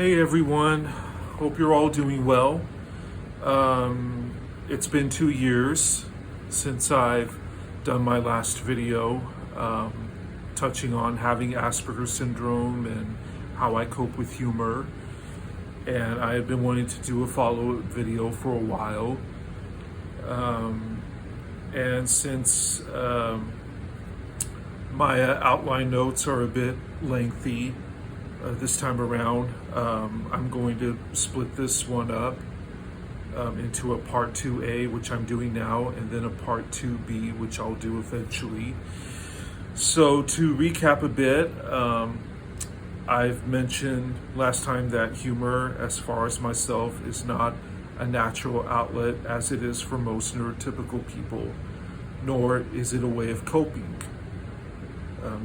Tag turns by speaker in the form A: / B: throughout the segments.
A: Hey everyone, hope you're all doing well. It's been 2 years since I've done my last video touching on having Asperger syndrome and how I cope with humor. And I have been wanting to do a follow-up video for a while. And since my outline notes are a bit lengthy, this time around, I'm going to split this one up into a part 2A, which I'm doing now, and then a part 2B, which I'll do eventually. So to recap a bit, I've mentioned last time that humor, as far as myself, is not a natural outlet as it is for most neurotypical people, nor is it a way of coping.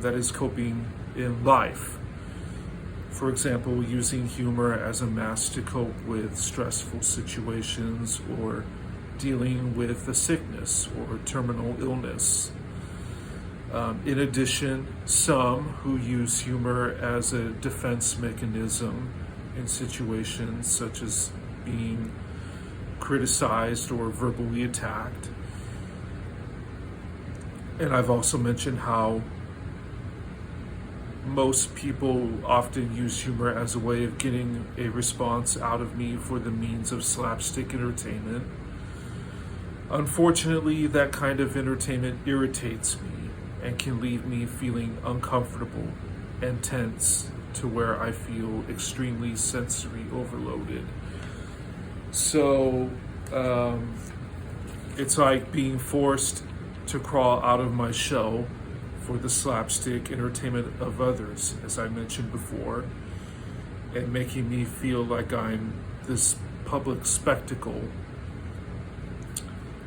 A: That is coping in life. For example, using humor as a mask to cope with stressful situations or dealing with a sickness or terminal illness. In addition, some who use humor as a defense mechanism in situations such as being criticized or verbally attacked. And I've also mentioned how most people often use humor as a way of getting a response out of me for the means of slapstick entertainment. Unfortunately, that kind of entertainment irritates me and can leave me feeling uncomfortable and tense to where I feel extremely sensory overloaded. So it's like being forced to crawl out of my shell for the slapstick entertainment of others, as I mentioned before, and making me feel like I'm this public spectacle.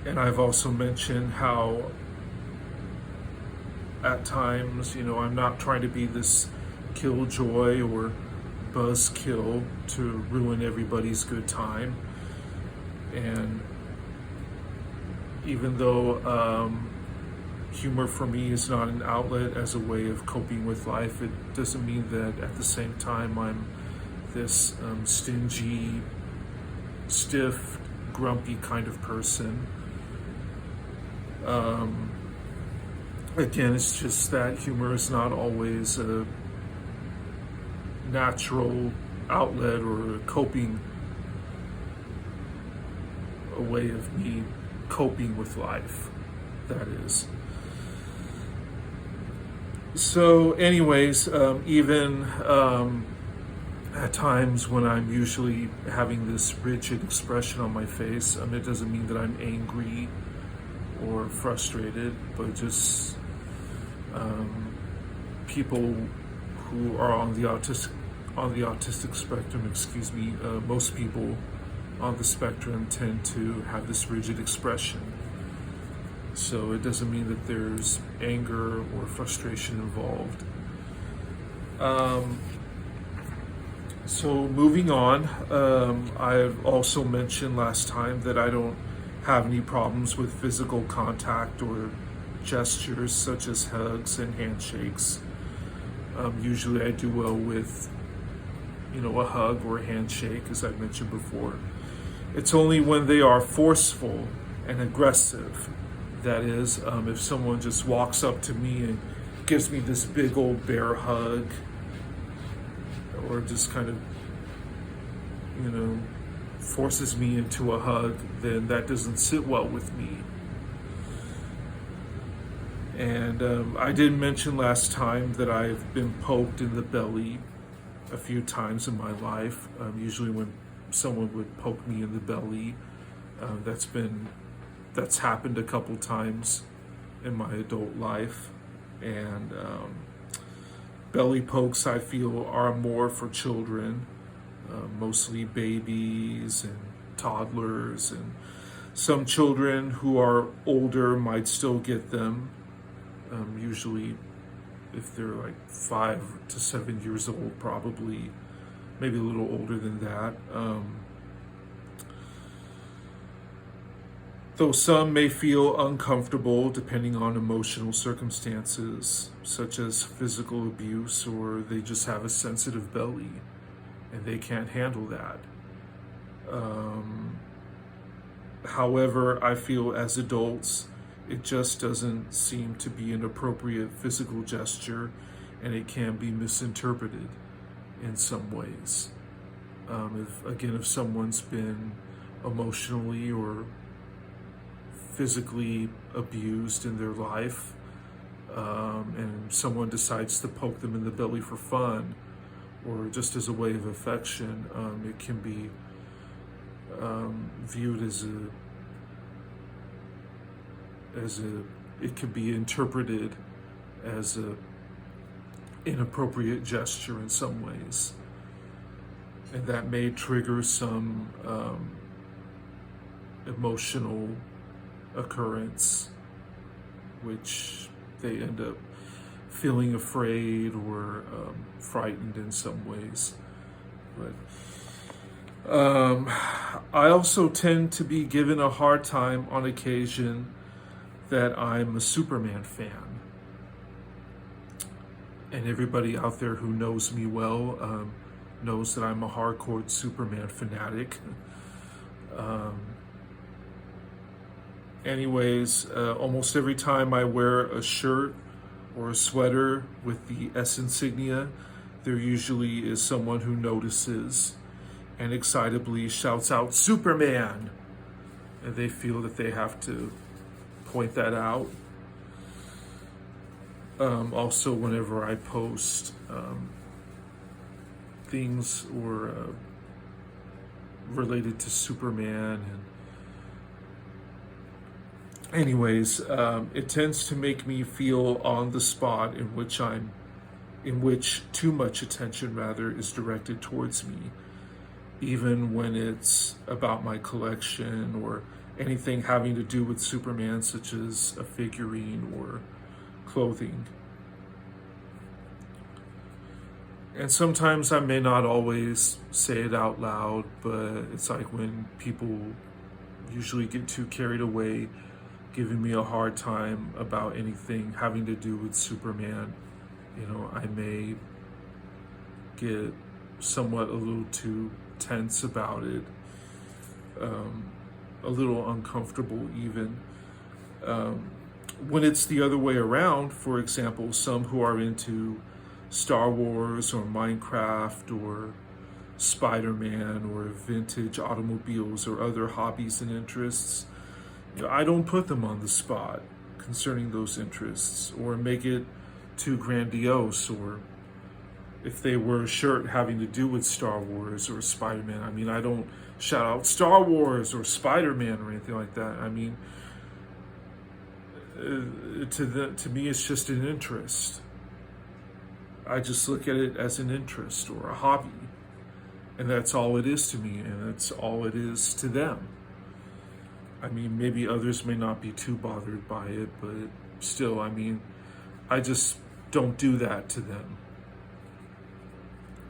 A: And I've also mentioned how at times, I'm not trying to be this killjoy or buzzkill to ruin everybody's good time. And even though humor for me is not an outlet as a way of coping with life, it doesn't mean that at the same time I'm this stingy, stiff, grumpy kind of person. Again, it's just that humor is not always a natural outlet or a way of me coping with life, that is. So anyways, even at times when I'm usually having this rigid expression on my face, it doesn't mean that I'm angry or frustrated, but just people who are on the autistic spectrum, most people on the spectrum tend to have this rigid expression. So it doesn't mean that there's anger or frustration involved. So moving on, I've also mentioned last time that I don't have any problems with physical contact or gestures such as hugs and handshakes. Usually I do well with, a hug or a handshake, as I've mentioned before. It's only when they are forceful and aggressive. That is, if someone just walks up to me and gives me this big old bear hug, or just kind of, forces me into a hug, then that doesn't sit well with me. And I did mention last time that I've been poked in the belly a few times in my life. Usually when someone would poke me in the belly, that's happened a couple times in my adult life. And belly pokes, I feel, are more for children, mostly babies and toddlers, and some children who are older might still get them, usually if they're like 5 to 7 years old, probably, maybe a little older than that. Though some may feel uncomfortable depending on emotional circumstances, such as physical abuse, or they just have a sensitive belly. and they can't handle that. However, I feel as adults, it just doesn't seem to be an appropriate physical gesture, and it can be misinterpreted in some ways. If someone's been emotionally or physically abused in their life, and someone decides to poke them in the belly for fun or just as a way of affection, it can be viewed it could be interpreted as a inappropriate gesture in some ways, and that may trigger some emotional occurrence, which they end up feeling afraid or frightened in some ways. But I also tend to be given a hard time on occasion that I'm a Superman fan. And everybody out there who knows me well knows that I'm a hardcore Superman fanatic. Almost every time I wear a shirt or a sweater with the S insignia, there usually is someone who notices and excitably shouts out, "Superman!" And they feel that they have to point that out. Also, whenever I post things or related to Superman, it tends to make me feel on the spot in which too much attention rather is directed towards me, even when it's about my collection or anything having to do with Superman, such as a figurine or clothing. And sometimes I may not always say it out loud, but it's like when people usually get too carried away giving me a hard time about anything having to do with Superman, I may get somewhat a little too tense about it, a little uncomfortable even. When it's the other way around, for example, some who are into Star Wars or Minecraft or Spider-Man or vintage automobiles or other hobbies and interests, I don't put them on the spot concerning those interests or make it too grandiose, or if they wear a shirt having to do with Star Wars or Spider-Man, I don't shout out Star Wars or Spider-Man or anything like that. To me, it's just an interest. I just look at it as an interest or a hobby, and that's all it is to me, and that's all it is to them. Maybe others may not be too bothered by it, but still, I just don't do that to them.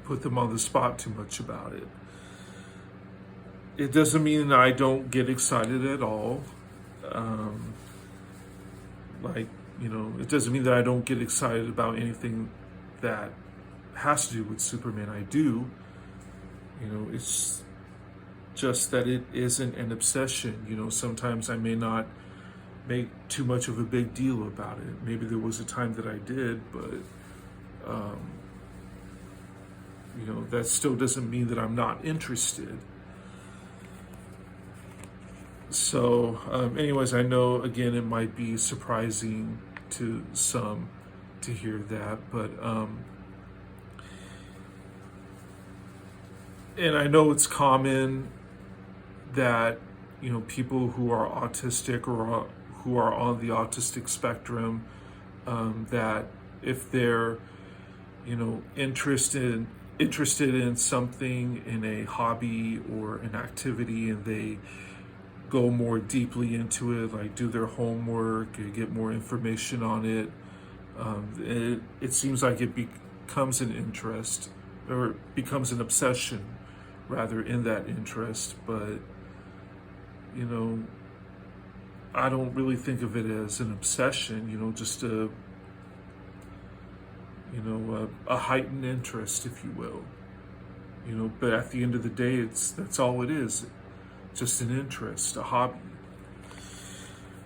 A: Put them on the spot too much about it. It doesn't mean that I don't get excited at all. It doesn't mean that I don't get excited about anything that has to do with Superman. I do. It's just that it isn't an obsession. Sometimes I may not make too much of a big deal about it. Maybe there was a time that I did, but that still doesn't mean that I'm not interested. So I know, again, it might be surprising to some to hear that, but and I know it's common that people who are autistic or who are on the autistic spectrum, that if they're interested in something, in a hobby or an activity, and they go more deeply into it, like do their homework and get more information on it, it seems like it becomes an interest, or becomes an obsession rather, in that interest. But I don't really think of it as an obsession, just a heightened interest, if you will. But at the end of the day, that's all it is, just an interest, a hobby.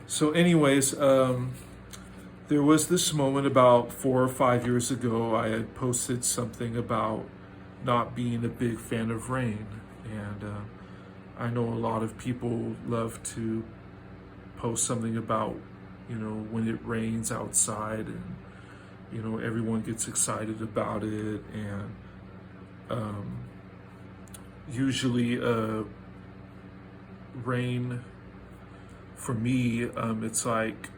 A: So anyways, there was this moment about 4 or 5 years ago. I had posted something about not being a big fan of rain. And I know a lot of people love to post something about, when it rains outside, and, everyone gets excited about it. And usually rain, for me, it's like,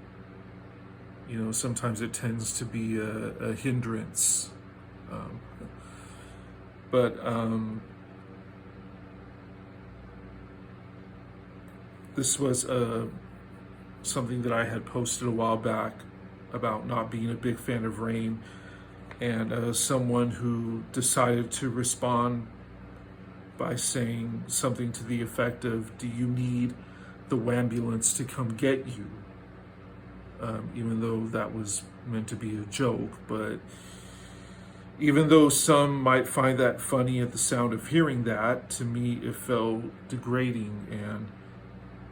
A: sometimes it tends to be a hindrance. But this was something that I had posted a while back about not being a big fan of rain, and someone who decided to respond by saying something to the effect of, "Do you need the ambulance to come get you?" Even though that was meant to be a joke. But even though some might find that funny at the sound of hearing that, to me it felt degrading and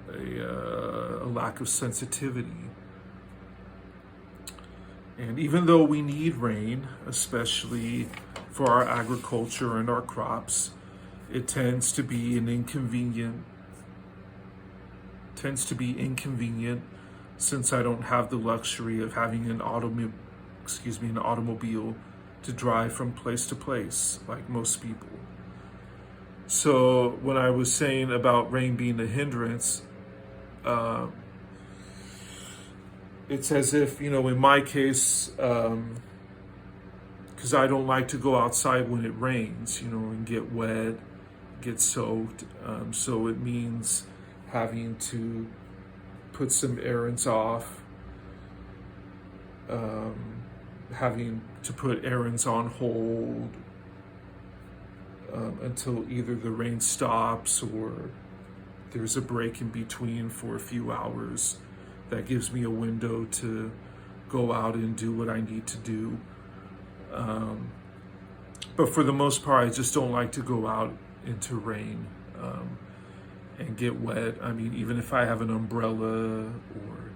A: a lack of sensitivity. And even though we need rain, especially for our agriculture and our crops, it tends to be inconvenient since I don't have the luxury of having an automobile to drive from place to place like most people. So when I was saying about rain being a hindrance, it's as if, in my case, because I don't like to go outside when it rains, and get wet, get soaked. So it means having to put some errands off, having to put errands on hold until either the rain stops or there's a break in between for a few hours. That gives me a window to go out and do what I need to do. But for the most part, I just don't like to go out into rain and get wet. I mean, even if I have an umbrella, or,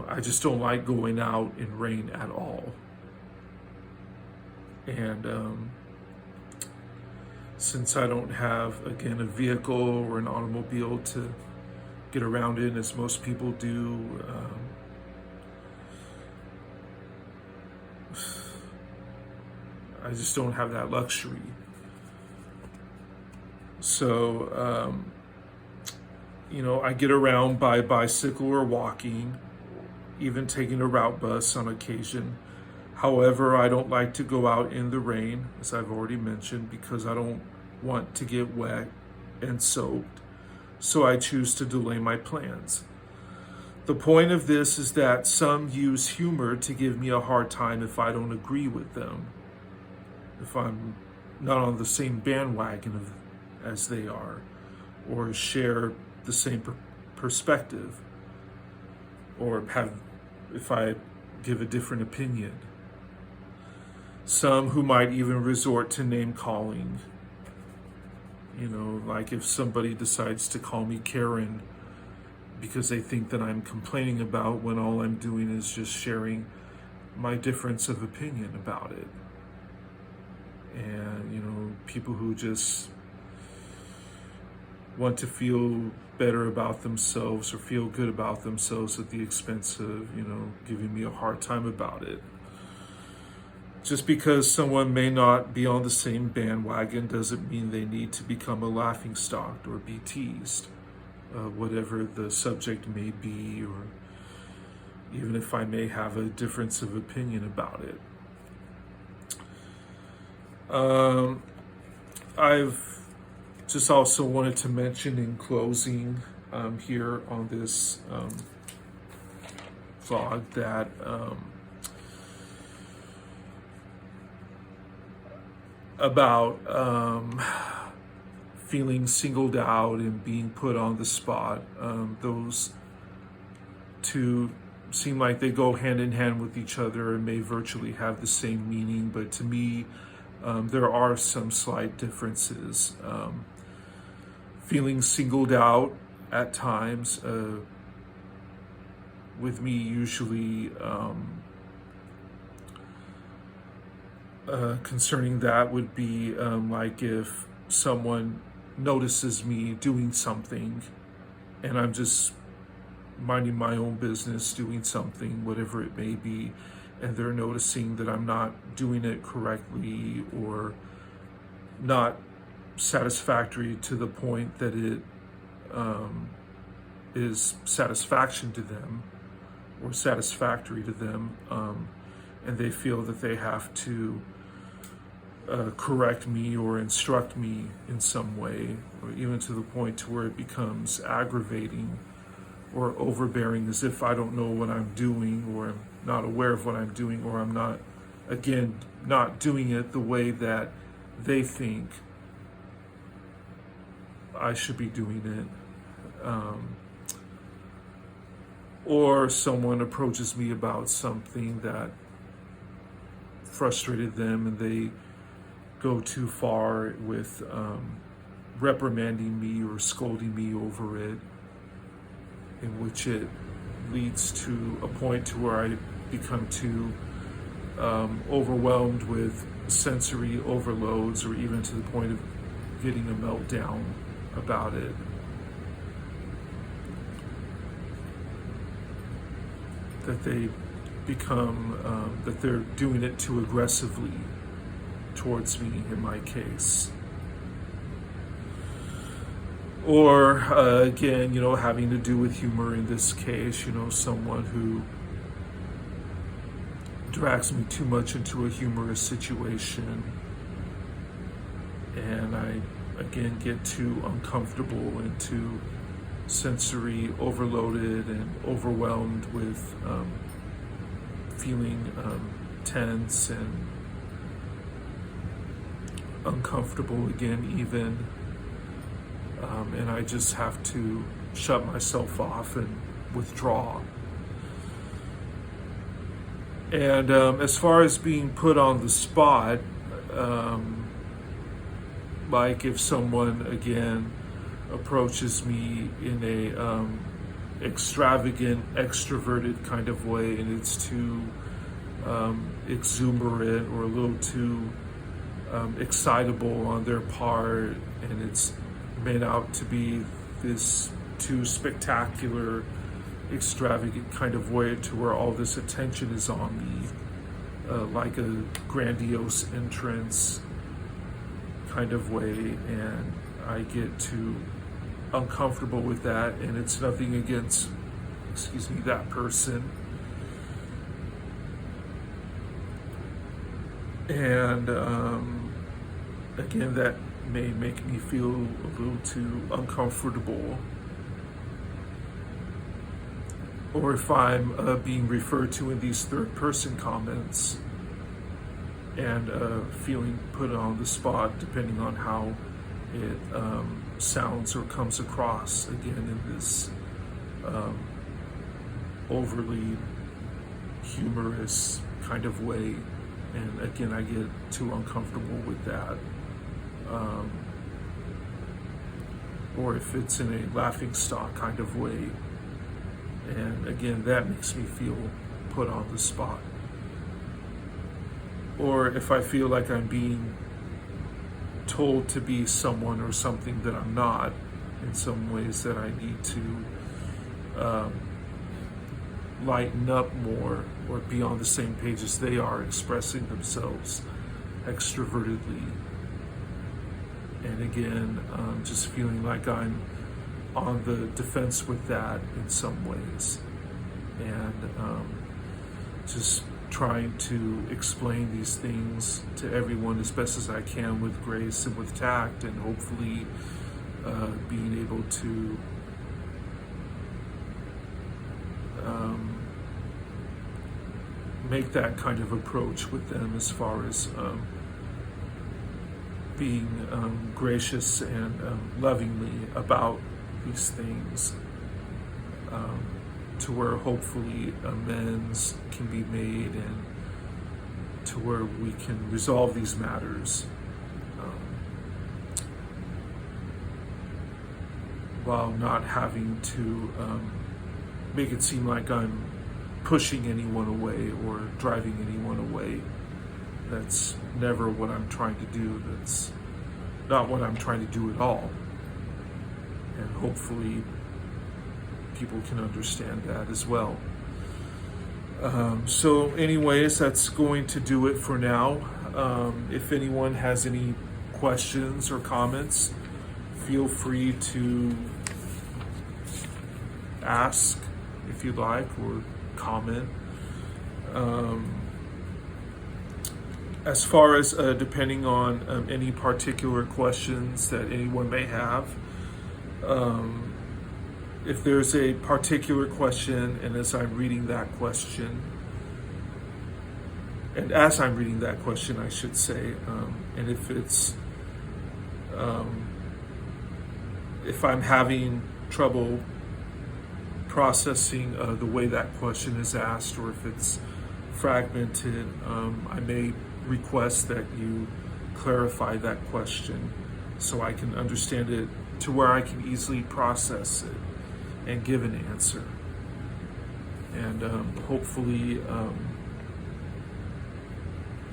A: I just don't like going out in rain at all. And since I don't have, again, a vehicle or an automobile to get around in as most people do, I just don't have that luxury. So, I get around by bicycle or walking, even taking a route bus on occasion. However, I don't like to go out in the rain, as I've already mentioned, because I don't want to get wet and soaked. So I choose to delay my plans. The point of this is that some use humor to give me a hard time if I don't agree with them, if I'm not on the same bandwagon as they are, or share the same perspective, or if I give a different opinion. Some who might even resort to name calling. Like if somebody decides to call me Karen because they think that I'm complaining about, when all I'm doing is just sharing my difference of opinion about it. And, people who just want to feel better about themselves or feel good about themselves at the expense of, giving me a hard time about it. Just because someone may not be on the same bandwagon doesn't mean they need to become a laughingstock or be teased, whatever the subject may be, or even if I may have a difference of opinion about it. I've just also wanted to mention in closing here on this vlog that about feeling singled out and being put on the spot. Those two seem like they go hand in hand with each other and may virtually have the same meaning, but to me, there are some slight differences. Feeling singled out at times, with me usually concerning that would be like if someone notices me doing something and I'm just minding my own business, doing something, whatever it may be, and they're noticing that I'm not doing it correctly or not satisfactory to the point that it is satisfaction to them or satisfactory to them, and they feel that they have to correct me or instruct me in some way, or even to the point to where it becomes aggravating or overbearing, as if I don't know what I'm doing, or I'm not aware of what I'm doing, or I'm not, again, not doing it the way that they think I should be doing it. Or someone approaches me about something that frustrated them and they go too far with reprimanding me or scolding me over it, in which it leads to a point to where I become too overwhelmed with sensory overloads, or even to the point of getting a meltdown about it. That they become, that they're doing it too aggressively towards me in my case. Or again, having to do with humor in this case, someone who drags me too much into a humorous situation, and I again get too uncomfortable and too sensory overloaded and overwhelmed with feeling tense and uncomfortable again even, and I just have to shut myself off and withdraw. And as far as being put on the spot, like if someone again approaches me in a extravagant, extroverted kind of way, and it's too exuberant or a little too excitable on their part, and it's made out to be this too spectacular, extravagant kind of way to where all this attention is on me, like a grandiose entrance kind of way, and I get too uncomfortable with that, and it's nothing against, that person. And again, that may make me feel a little too uncomfortable. Or if I'm being referred to in these third-person comments and feeling put on the spot, depending on how it sounds or comes across, again, in this overly humorous kind of way. And again, I get too uncomfortable with that. Or if it's in a laughing stock kind of way. And again, that makes me feel put on the spot. Or if I feel like I'm being told to be someone or something that I'm not, in some ways that I need to lighten up more or be on the same page as they are, expressing themselves extrovertedly. And again, just feeling like I'm on the defense with that in some ways. And just trying to explain these things to everyone as best as I can with grace and with tact, and hopefully being able to make that kind of approach with them as far as being gracious and lovingly about these things, to where hopefully amends can be made and to where we can resolve these matters while not having to make it seem like I'm pushing anyone away or driving anyone away. That's never what I'm trying to do. That's not what I'm trying to do at all. And hopefully people can understand that as well. So anyways, that's going to do it for now. If anyone has any questions or comments, feel free to ask if you'd like, or comment. As far as depending on any particular questions that anyone may have, if there's a particular question, and as I'm reading that question, I should say, and if I'm having trouble processing the way that question is asked, or if it's fragmented, I may request that you clarify that question so I can understand it to where I can easily process it and give an answer. And hopefully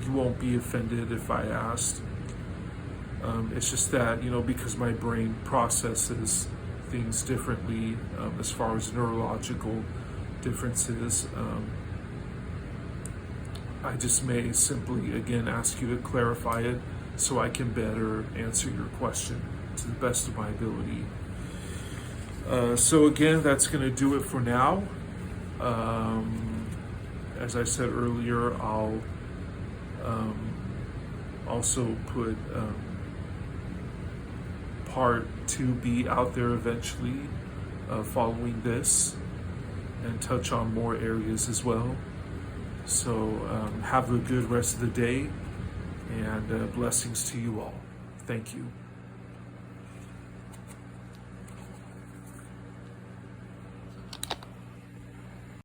A: you won't be offended if I asked. It's just that, because my brain processes things differently as far as neurological differences, I just may simply, again, ask you to clarify it so I can better answer your question to the best of my ability. So again, that's going to do it for now. As I said earlier, I'll also put part 2B out there eventually following this, and touch on more areas as well. So have a good rest of the day, and blessings to you all. Thank you.